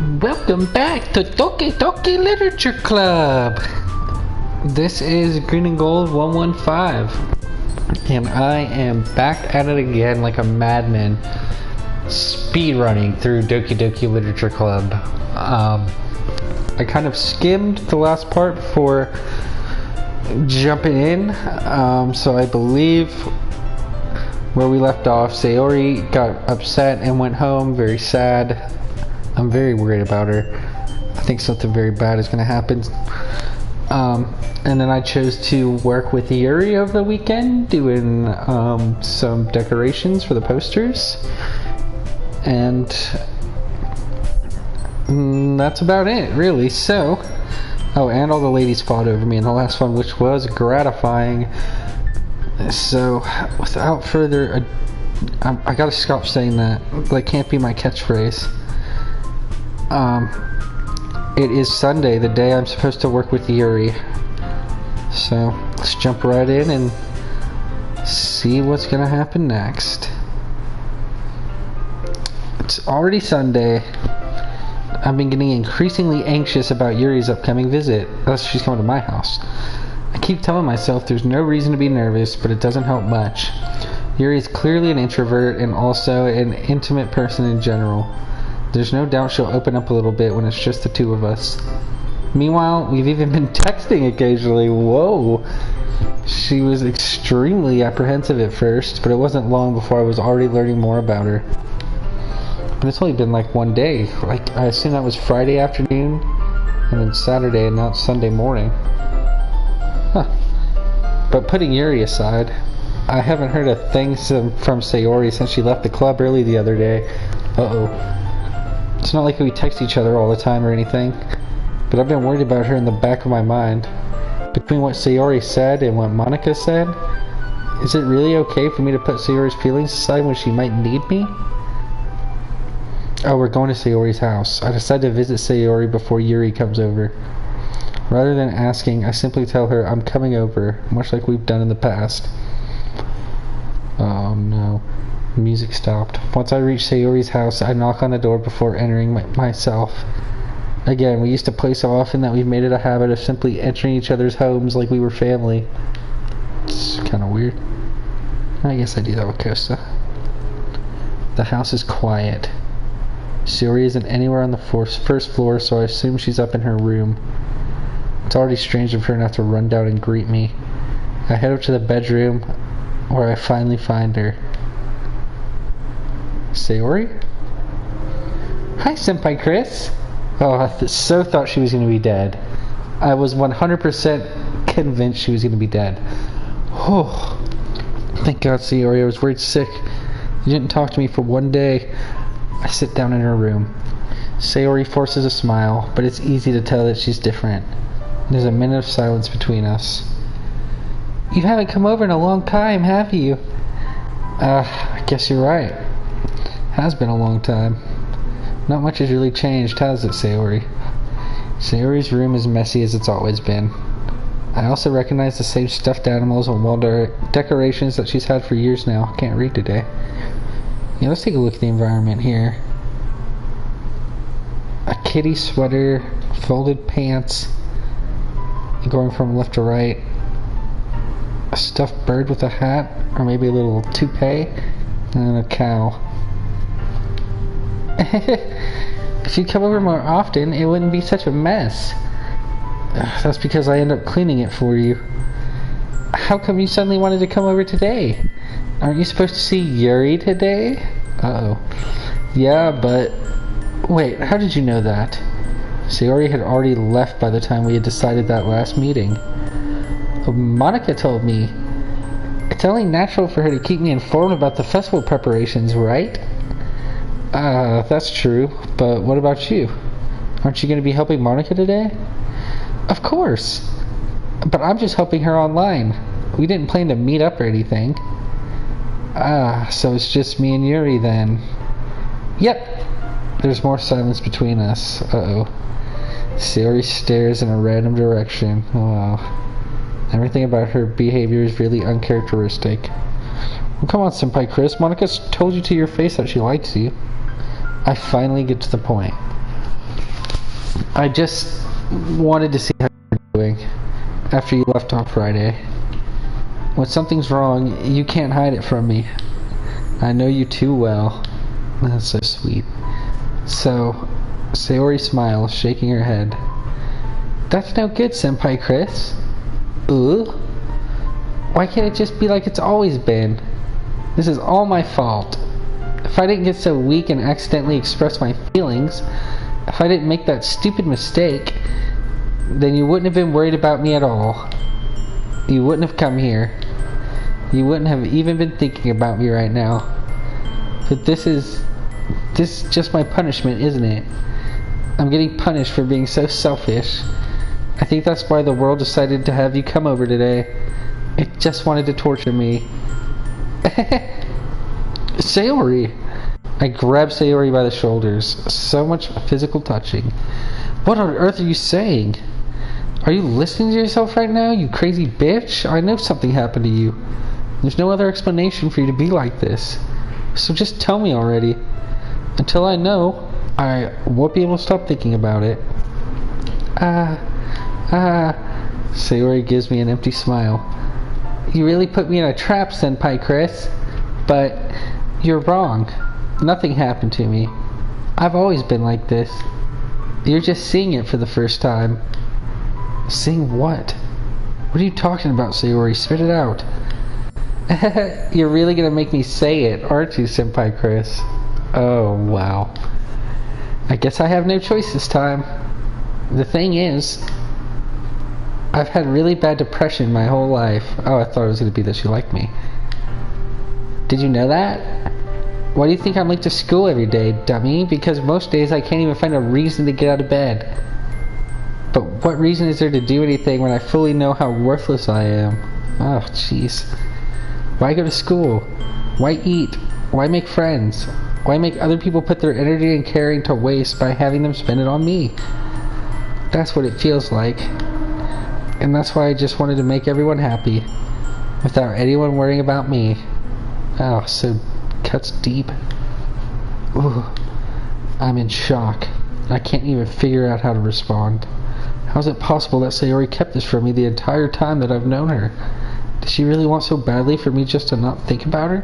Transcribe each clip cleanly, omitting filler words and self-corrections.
Welcome back to Doki Doki Literature Club. This is Green and Gold 115, and I am back at it again like a madman, speed running through Doki Doki Literature Club. I kind of skimmed the last part before jumping in, so I believe where we left off, Sayori got upset and went home, very sad. I'm very worried about her. I think something very bad is going to happen. And then I chose to work with Yuri over the weekend, doing some decorations for the posters. And that's about it, really. So, oh, and all the ladies fought over me in the last one, which was gratifying. So, without further ado, I gotta stop saying that. That can't be my catchphrase. It is Sunday, the day I'm supposed to work with Yuri. So, let's jump right in and see what's gonna happen next. It's already Sunday. I've been getting increasingly anxious about Yuri's upcoming visit. Unless she's coming to my house. I keep telling myself there's no reason to be nervous, but it doesn't help much. Yuri is clearly an introvert and also an intimate person in general. There's no doubt she'll open up a little bit when it's just the two of us. Meanwhile, we've even been texting occasionally. Whoa! She was extremely apprehensive at first, but it wasn't long before I was already learning more about her. But it's only been like one day. Like, I assume that was Friday afternoon, and then Saturday, and now it's Sunday morning. Huh. But putting Yuri aside, I haven't heard a thing from Sayori since she left the club early the other day. Uh-oh. It's not like we text each other all the time or anything, but I've been worried about her in the back of my mind. Between what Sayori said and what Monica said, is it really okay for me to put Sayori's feelings aside when she might need me? Oh, we're going to Sayori's house. I decided to visit Sayori before Yuri comes over. Rather than asking, I simply tell her I'm coming over, much like we've done in the past. Oh no. The music stopped. Once I reach Sayori's house, I knock on the door before entering myself. Again, we used to play so often that we've made it a habit of simply entering each other's homes like we were family. It's kind of weird. I guess I do that with Costa. The house is quiet. Sayori isn't anywhere on the first floor, so I assume she's up in her room. It's already strange of her not to run down and greet me. I head up to the bedroom, where I finally find her. Sayori? Hi, Senpai Chris. Oh, I so thought she was going to be dead. I was 100% convinced she was going to be dead. Oh, thank God, Sayori. I was worried sick. You didn't talk to me for one day. I sit down in her room. Sayori forces a smile, but it's easy to tell that she's different. There's a minute of silence between us. You haven't come over in a long time, have you? I guess you're right. Has been a long time. Not much has really changed, has it, Sayori? Sayori's room is messy as it's always been. I also recognize the same stuffed animals and wall decorations that she's had for years now. Can't read today. Yeah, let's take a look at the environment here. A kitty sweater, folded pants, going from left to right. A stuffed bird with a hat, or maybe a little toupee, and a cow. If you'd come over more often, it wouldn't be such a mess. That's because I end up cleaning it for you. How come you suddenly wanted to come over today? Aren't you supposed to see Yuri today? Uh-oh. Yeah, but... Wait, how did you know that? Sayori had already left by the time we had decided that last meeting. Monica told me. It's only natural for her to keep me informed about the festival preparations, right? That's true, but what about you? Aren't you going to be helping Monica today? Of course, but I'm just helping her online. We didn't plan to meet up or anything. So it's just me and Yuri then. Yep. There's more silence between us. Uh-oh. Sayori stares in a random direction. Oh wow. Everything about her behavior is really uncharacteristic. Well, come on, Senpai Chris. Monica's told you to your face that she likes you. I finally get to the point. I just wanted to see how you're doing after you left on Friday. When something's wrong, you can't hide it from me. I know you too well. That's so sweet. So, Sayori smiles, shaking her head. That's no good, Senpai Chris. Ooh? Why can't it just be like it's always been? This is all my fault. If I didn't get so weak and accidentally express my feelings, if I didn't make that stupid mistake, then you wouldn't have been worried about me at all. You wouldn't have come here. You wouldn't have even been thinking about me right now. But this is just my punishment, isn't it? I'm getting punished for being so selfish. I think that's why the world decided to have you come over today. It just wanted to torture me. Sayori! I grabbed Sayori by the shoulders. So much physical touching. What on earth are you saying? Are you listening to yourself right now, you crazy bitch? I know something happened to you. There's no other explanation for you to be like this. So just tell me already. Until I know, I won't be able to stop thinking about it. Sayori gives me an empty smile. You really put me in a trap, Senpai Chris. But you're wrong. Nothing happened to me. I've always been like this. You're just seeing it for the first time. Seeing what? What are you talking about, Sayori? Spit it out. You're really gonna make me say it, aren't you, Senpai Chris? Oh, wow. I guess I have no choice this time. The thing is, I've had really bad depression my whole life. Oh, I thought it was gonna be that she liked me. Did you know that? Why do you think I'm late to school every day, dummy? Because most days I can't even find a reason to get out of bed. But what reason is there to do anything when I fully know how worthless I am? Oh, jeez. Why go to school? Why eat? Why make friends? Why make other people put their energy and caring to waste by having them spend it on me? That's what it feels like. And that's why I just wanted to make everyone happy, without anyone worrying about me. Oh, so cuts deep. Ooh, I'm in shock. I can't even figure out how to respond. How is it possible that Sayori kept this from me the entire time that I've known her? Does she really want so badly for me just to not think about her?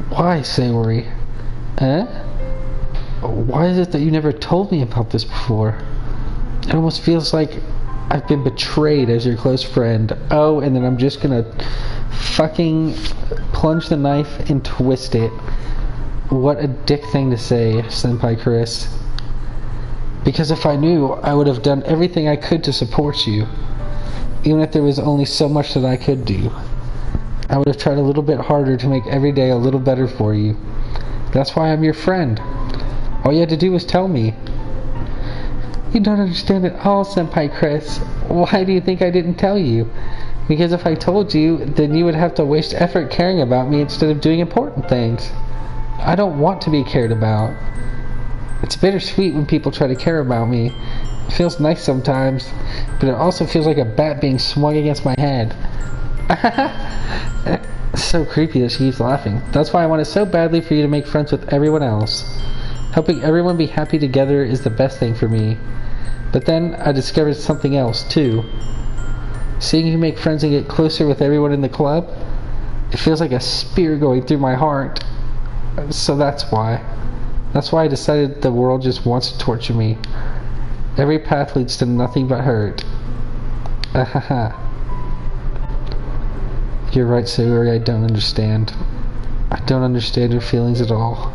Why, Sayori? Why is it that you never told me about this before? It almost feels like I've been betrayed as your close friend. Oh, and then I'm just gonna fucking plunge the knife and twist it. What a dick thing to say, Senpai Chris. Because if I knew, I would have done everything I could to support you. Even if there was only so much that I could do. I would have tried a little bit harder to make every day a little better for you. That's why I'm your friend. All you had to do was tell me. You don't understand at all, Senpai Chris. Why do you think I didn't tell you? Because if I told you, then you would have to waste effort caring about me instead of doing important things. I don't want to be cared about. It's bittersweet when people try to care about me. It feels nice sometimes, but it also feels like a bat being swung against my head. It's so creepy that she keeps laughing. That's why I wanted so badly for you to make friends with everyone else. Helping everyone be happy together is the best thing for me. But then I discovered something else too. Seeing you make friends and get closer with everyone in the club, it feels like a spear going through my heart. So that's why. That's why I decided the world just wants to torture me. Every path leads to nothing but hurt. You're right, Sayori, I don't understand. I don't understand your feelings at all.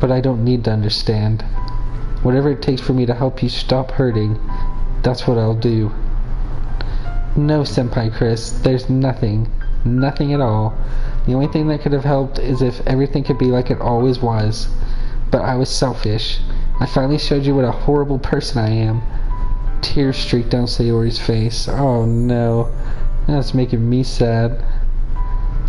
But I don't need to understand. Whatever it takes for me to help you stop hurting, that's what I'll do. No, Senpai Chris, there's nothing. Nothing at all. The only thing that could have helped is if everything could be like it always was. But I was selfish. I finally showed you what a horrible person I am. Tears streaked down Sayori's face. Oh no. That's making me sad.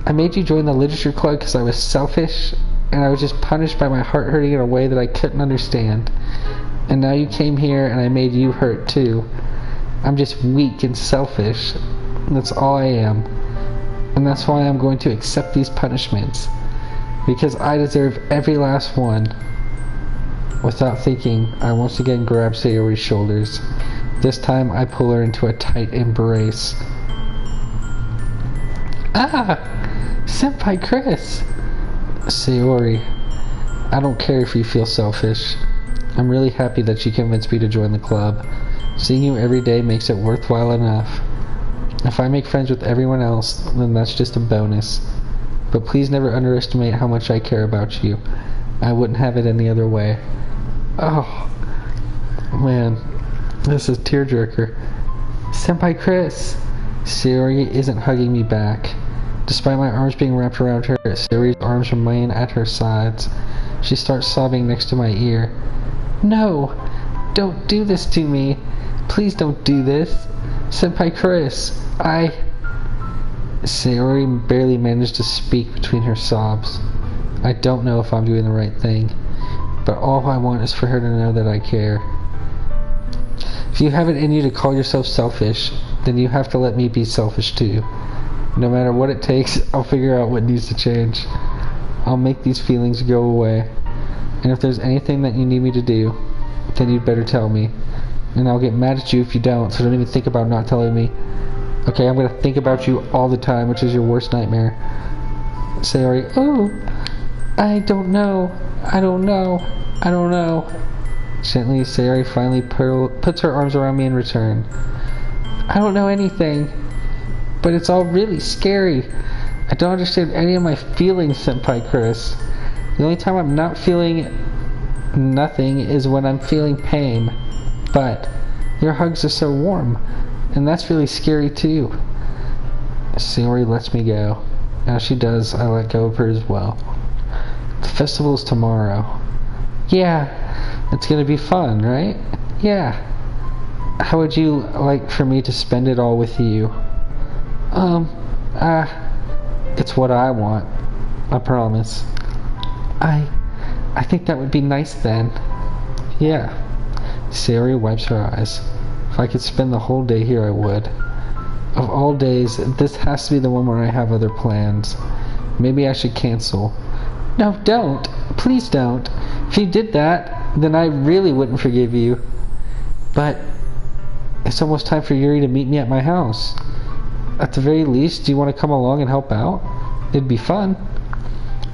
I made you join the literature club because I was selfish, and I was just punished by my heart hurting in a way that I couldn't understand. And now you came here and I made you hurt too. I'm just weak and selfish. That's all I am. And that's why I'm going to accept these punishments. Because I deserve every last one. Without thinking, I once again grab Sayori's shoulders. This time, I pull her into a tight embrace. Ah! Senpai Chris! Sayori, I don't care if you feel selfish. I'm really happy that you convinced me to join the club. Seeing you every day makes it worthwhile enough. If I make friends with everyone else, then that's just a bonus. But please never underestimate how much I care about you. I wouldn't have it any other way. Oh, man. This is tearjerker. Senpai Chris! Sayori isn't hugging me back. Despite my arms being wrapped around her, Sayori's arms remain at her sides. She starts sobbing next to my ear. No! Don't do this to me! Please don't do this! Senpai Chris! Sayori barely managed to speak between her sobs. I don't know if I'm doing the right thing, but all I want is for her to know that I care. If you have it in you to call yourself selfish, then you have to let me be selfish too. No matter what it takes, I'll figure out what needs to change. I'll make these feelings go away. And if there's anything that you need me to do, then you'd better tell me. And I'll get mad at you if you don't, so don't even think about not telling me. Okay, I'm gonna think about you all the time, which is your worst nightmare. Sayori, oh, I don't know. Gently, Sayori finally puts her arms around me in return. I don't know anything, but it's all really scary. I don't understand any of my feelings, Senpai Chris. The only time I'm not feeling nothing is when I'm feeling pain. But your hugs are so warm, and that's really scary too. Sayori lets me go. As she does, I let go of her as well. The festival's tomorrow. Yeah, it's gonna be fun, right? Yeah. How would you like for me to spend it all with you? It's what I want. I promise. I think that would be nice then. Yeah. Sayori wipes her eyes. If I could spend the whole day here, I would. Of all days, this has to be the one where I have other plans. Maybe I should cancel. No, don't. Please don't. If you did that, then I really wouldn't forgive you. But it's almost time for Yuri to meet me at my house. At the very least, do you want to come along and help out? It'd be fun.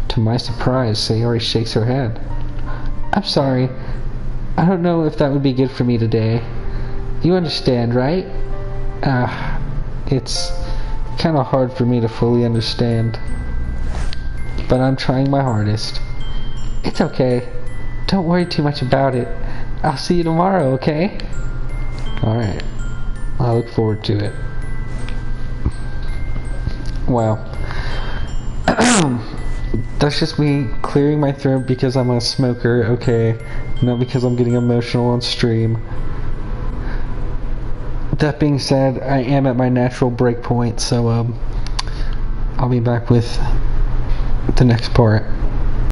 To my surprise, Sayori shakes her head. I'm sorry. I don't know if that would be good for me today. You understand, right? It's kind of hard for me to fully understand. But I'm trying my hardest. It's okay. Don't worry too much about it. I'll see you tomorrow, okay? Alright. I look forward to it. Wow. That's just me clearing my throat because I'm a smoker, okay? Not because I'm getting emotional on stream. That being said, I am at my natural break point, so I'll be back with the next part.